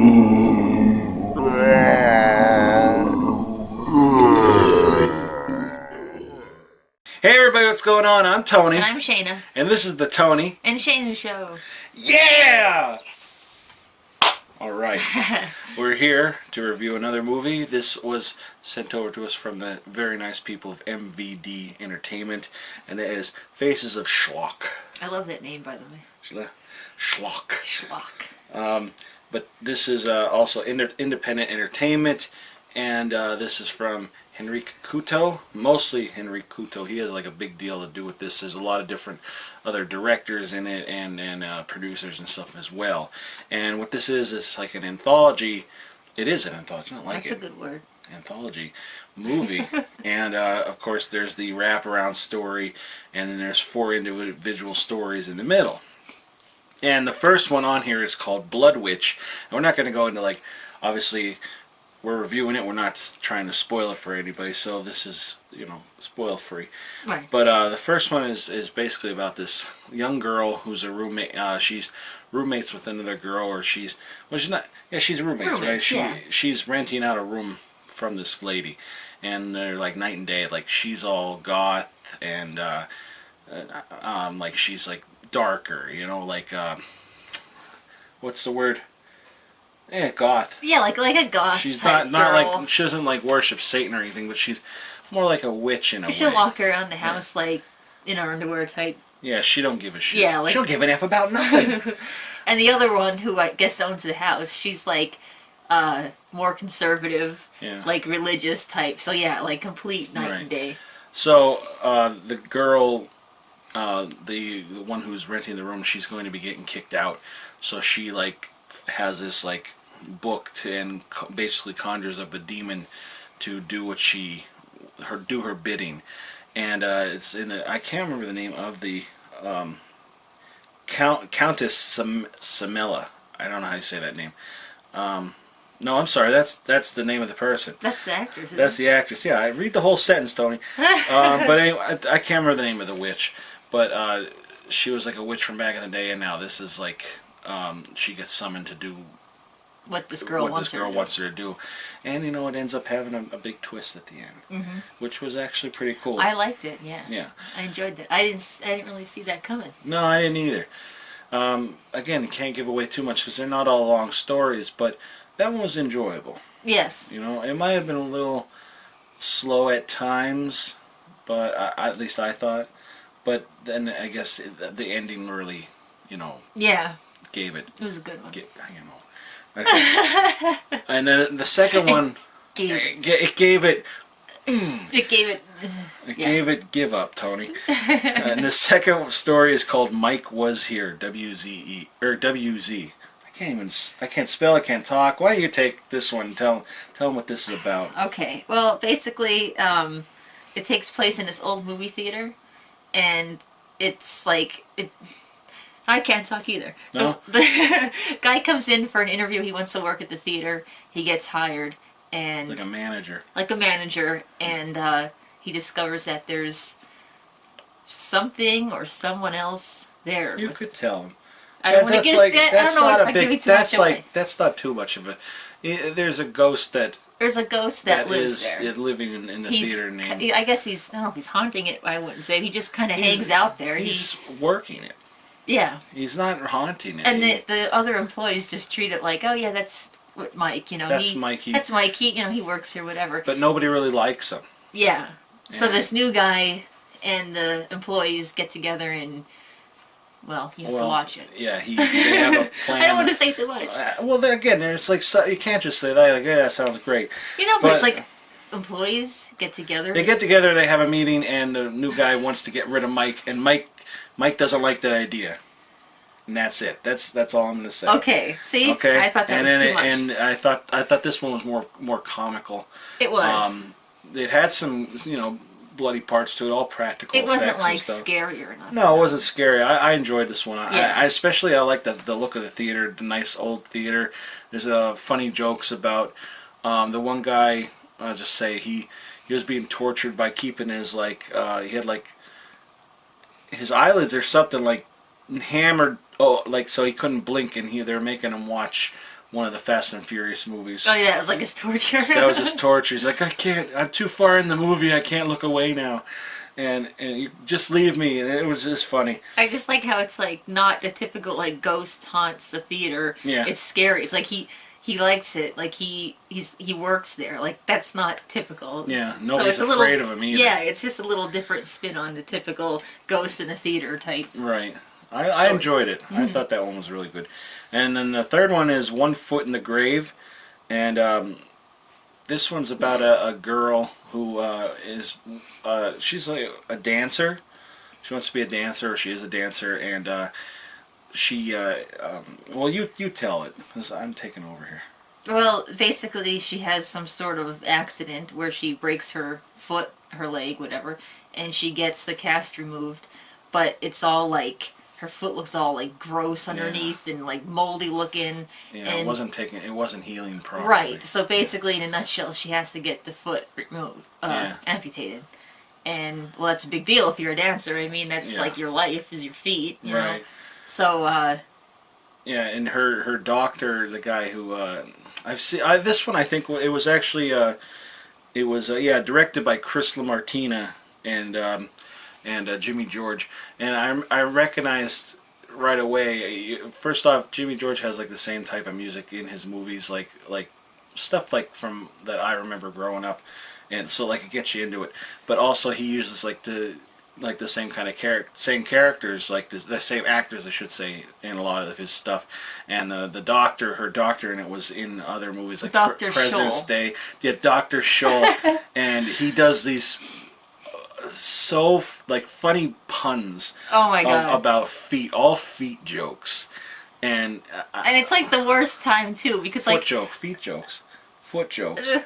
Hey everybody, what's going on? I'm Tony. And I'm Shayna. And this is the Tony and Shayna Show. Yeah! Yes! Alright. We're here to review another movie. This was sent over to us from the very nice people of MVD Entertainment. And it is Faces of Schlock. I love that name, by the way. Schlock. Schlock. But this is also independent entertainment. And this is from Henrique Couto, mostly Henrique Couto. He has like a big deal to do with this. There's a lot of different other directors in it and producers and stuff as well. And what this is like an anthology. It is an anthology. I don't like That's it. a good word. Anthology movie. And of course there's the wraparound story, and then there's 4 individual stories in the middle. And the first one on here is called Blood Witch. And we're not going to go into, like, obviously we're reviewing it. We're not trying to spoil it for anybody, so this is, you know, spoil free. Right. But the first one is basically about this young girl who's a roommate. She's roommates with another girl, or she's not. Yeah, she's roommates, right? She's renting out a room from this lady, and they're like night and day. Like, she's all goth and like she's like darker, you know, like what's the word? Yeah, goth. Yeah, like a goth. She's type not girl. like, she doesn't like worship Satan or anything, but she's more like a witch in a way. She'll walk around the house like in her underwear type. Yeah, she don't give a shit. Yeah, like, she'll give an F about nothing. And the other one, who I guess owns the house, she's like more conservative, like religious type. So yeah, like complete night and day. So the girl, the one who's renting the room, she's going to be getting kicked out. So she like has this like book and basically conjures up a demon to do what do her bidding. And it's in the, I can't remember the name of the Countess Samela. I don't know how you say that name. No, I'm sorry. That's the name of the person. That's the actress. That's the actress. Yeah, I read the whole sentence, Tony. But anyway, I can't remember the name of the witch. But she was like a witch from back in the day, and now this is like she gets summoned to do what this girl wants her to do. And you know, it ends up having a big twist at the end, which was actually pretty cool. I liked it. Yeah. Yeah. I enjoyed that. I didn't really see that coming. No, I didn't either. Again, can't give away too much because they're not all long stories, but that one was enjoyable. Yes. You know, it might have been a little slow at times, but at least I thought. But then I guess the ending really, you know. Yeah. Gave it. It was a good one. You know. Okay. And then the second one, it gave it. Give up, Tony. And the second story is called Mike Was Here, WZE or WZ. I can't spell. I can't talk. Why don't you take this one? Tell them what this is about. Okay. Well, basically, it takes place in this old movie theater, and it's like I can't talk either. No? The guy comes in for an interview. He wants to work at the theater. He gets hired, and like a manager. And he discovers that there's something or someone else there. You could tell him. I don't want to get it. That's not a big. That's not too much of a. There's a ghost that. There's a ghost that lives there. Living in the theater name. I guess I don't know if he's haunting it. I wouldn't say. He just kind of hangs out there. He's working it. Yeah. He's not haunting it. And the other employees just treat it like, oh yeah, that's what Mike. You know. That's Mikey. That's Mike. He works here, whatever. But nobody really likes him. Yeah. So this new guy and the employees get together and. Well, you have to watch it. Yeah, they have a plan. I don't want to say too much. Well, again, it's like you can't just say that. Like, yeah, that sounds great. You know, but it's like employees get together. They get together, they have a meeting, and the new guy wants to get rid of Mike, and Mike doesn't like that idea. And that's it. That's all I'm going to say. Okay. See, I thought that was too much. And I thought this one was more comical. It was. It had some, you know, bloody parts to it, all practical. It wasn't like scary or nothing. No, it wasn't scary. I enjoyed this one. I especially like the look of the theater, the nice old theater. There's funny jokes about the one guy. I'll just say he was being tortured by keeping his like he had like his eyelids or something like hammered. Oh, like so he couldn't blink, and they were making him watch one of the Fast and Furious movies. Oh yeah, it was like his torture. That was his torture. He's like, I can't. I'm too far in the movie. I can't look away now. And you just leave me. And it was just funny. I just like how it's like not the typical like ghost haunts the theater. Yeah. It's scary. It's like he likes it. Like he works there. Like that's not typical. Yeah. Nobody's afraid of him either. Yeah, it's just a little different spin on the typical ghost in the theater type. Right. I enjoyed it. I thought that one was really good. And then the third one is One Foot in the Grave. And this one's about a girl who is she's like a dancer. She wants to be a dancer, or she is a dancer, and she well, you tell it, because I'm taking over here. Well, basically she has some sort of accident where she breaks her foot, her leg, whatever, and she gets the cast removed, but it's all like her foot looks all like gross underneath and like moldy looking. Yeah, and it wasn't healing properly. Right. So basically, in a nutshell, she has to get the foot removed, amputated. And well, that's a big deal if you're a dancer. I mean, that's like your life is your feet, you know. So yeah, and her doctor, the guy who I've seen this one, I think it was actually directed by Chris LaMartina and Jimmy George, and I recognized right away. First off, Jimmy George has like the same type of music in his movies, like stuff like from that I remember growing up, and so like it gets you into it. But also he uses like the same kind of characters, like the same actors, I should say, in a lot of his stuff. And the doctor, her doctor, and it was in other movies like Dr. President's Day. Yeah, Dr. Scholl, and he does these so like funny puns. Oh my god! About feet, all feet jokes, and it's like the worst time too, because like feet jokes, foot jokes.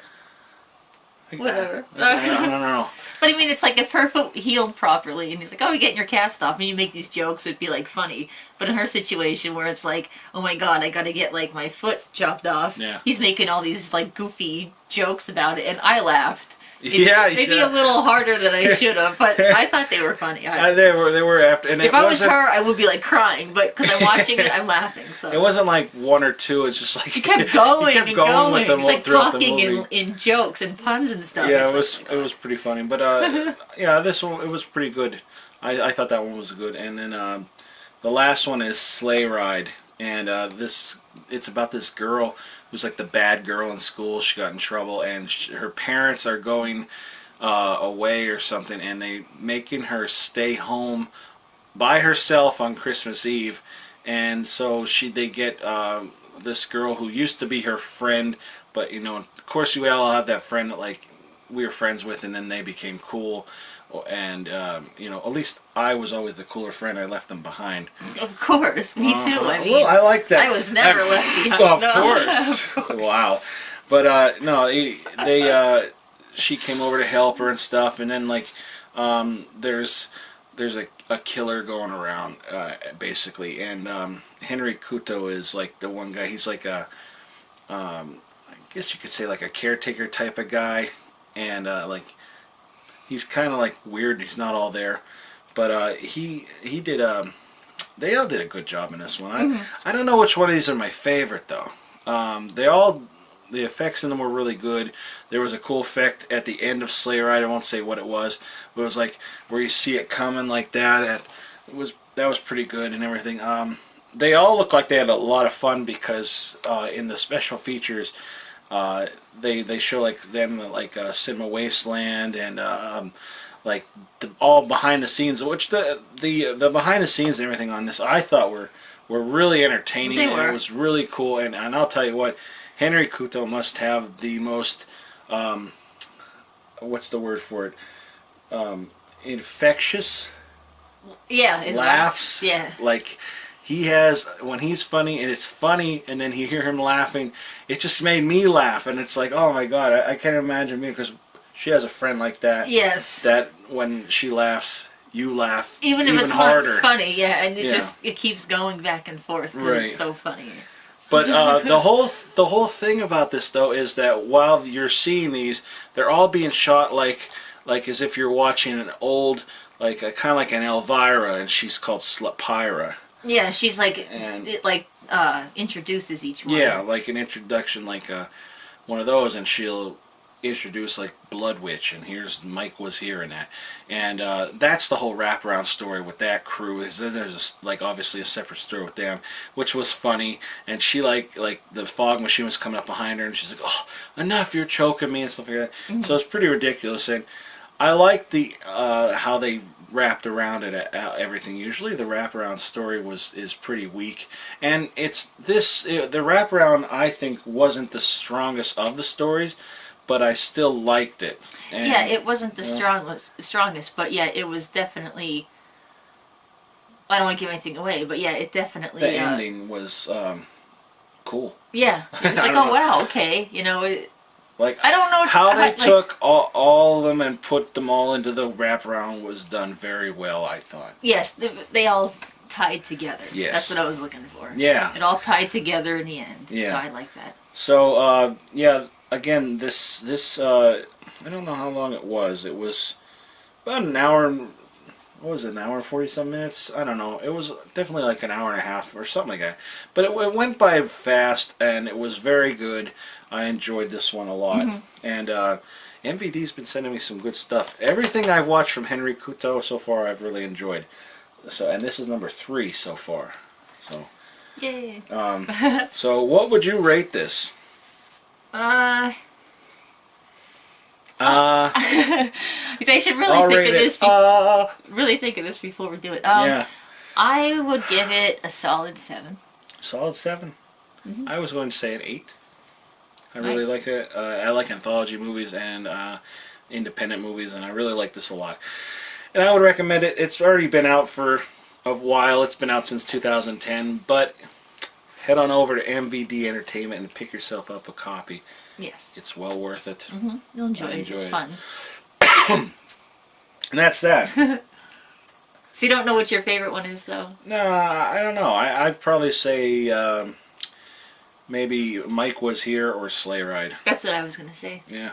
Whatever. I don't know. But I mean, it's like if her foot healed properly, and he's like, "Oh, you're getting your cast off," and you make these jokes, it'd be like funny. But in her situation, where it's like, "Oh my god, I gotta get like my foot chopped off," he's making all these like goofy jokes about it, and I laughed. Maybe a little harder than I should have, but I thought they were funny. They were after. And if I was her, I would be like crying, but because I'm watching it, I'm laughing. So it wasn't like one or two. It's just like he kept going and going. With them He's like talking the in jokes and puns and stuff. Yeah, it was pretty funny. But yeah, this one it was pretty good. I thought that one was good. And then the last one is Sleigh Ride, and it's about this girl who's like the bad girl in school. She got in trouble, and her parents are going away or something, and they making her stay home by herself on Christmas Eve. And so they get this girl who used to be her friend, but you know, of course we all have that friend that like we were friends with, and then they became cool. And you know, at least I was always the cooler friend. I left them behind. Of course, me too. I mean, well, I like that. I was never left behind. Of course. Wow. But no, she came over to help her and stuff, and then like there's a killer going around basically, and Henrique Couto is like the one guy. He's like a I guess you could say like a caretaker type of guy, and like. He's kind of like weird. He's not all there, but he did. They all did a good job in this one. I don't know which one of these are my favorite though. The effects in them were really good. There was a cool effect at the end of Sleigh Ride. I won't say what it was, but it was like where you see it coming like that. That was pretty good and everything. They all look like they had a lot of fun because in the special features. They show like them like Cinema Wasteland and like all behind the scenes, which the behind the scenes and everything on this I thought were really entertaining. And it was really cool, and I'll tell you what, Henrique Couto must have the most what's the word for it, infectious laughs. Yeah, like. He has, when he's funny, and it's funny, and then you hear him laughing, it just made me laugh, and it's like, oh my god, I can't imagine me, because she has a friend like that. Yes. That when she laughs, you laugh even if it's harder. Not funny, yeah, and it keeps going back and forth, because it's so funny. But the whole thing about this, though, is that while you're seeing these, they're all being shot like as if you're watching an old, like kind of like an Elvira, and she's called Slutpira. Yeah, she's like introduces each one. Yeah, like an introduction, like one of those, and she'll introduce like Blood Witch, and here's Mike was here and that, and that's the whole wraparound story with that crew. Is then there's like obviously a separate story with them, which was funny, and she like the fog machine was coming up behind her, and she's like, oh, enough, you're choking me and stuff like that. So it's pretty ridiculous, and I like the how they wrapped around it, everything. Usually the wraparound story is pretty weak, and the wraparound I think wasn't the strongest of the stories, but I still liked it. And, yeah, it wasn't the strongest, but yeah, it was definitely. I don't want to give anything away, but yeah, it definitely. The ending was cool. Yeah, it was like, oh wow, okay, you know. Like, I don't know how they took all of them and put them all into the wraparound was done very well, I thought. Yes, they all tied together. Yes. That's what I was looking for. Yeah. It all tied together in the end. Yeah. So I like that. So, yeah, again, this I don't know how long it was. It was about an hour, what was it, an hour and 40-some minutes? I don't know. It was definitely like an hour and a half or something like that. But it went by fast, and it was very good. I enjoyed this one a lot. And MVD's been sending me some good stuff. Everything I've watched from Henrique Couto so far, I've really enjoyed. So, and this is number 3 so far. So, yay. So what would you rate this? They should really think of this. Really think of this before we do it. Yeah. I would give it a solid 7. Solid 7. I was going to say an 8. I really like it. I like anthology movies and independent movies, and I really like this a lot. And I would recommend it. It's already been out for a while. It's been out since 2010, but head on over to MVD Entertainment and pick yourself up a copy. Yes. It's well worth it. You'll enjoy it. It's fun. And that's that. So you don't know what your favorite one is, though? No, I don't know. I'd probably say maybe Mike Was Here or Sleigh Ride. That's what I was going to say. Yeah.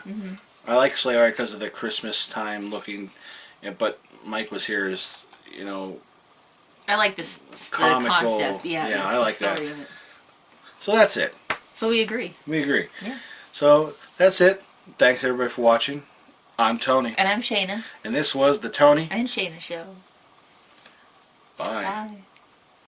I like Sleigh Ride because of the Christmas time looking, but Mike Was Here is, you know, I like this comical. The concept. Yeah, I like that. Of it. So that's it. So we agree. We agree. Yeah. So that's it. Thanks everybody for watching. I'm Tony. And I'm Shayna. And this was the Tony and Shayna Show. Bye. Bye.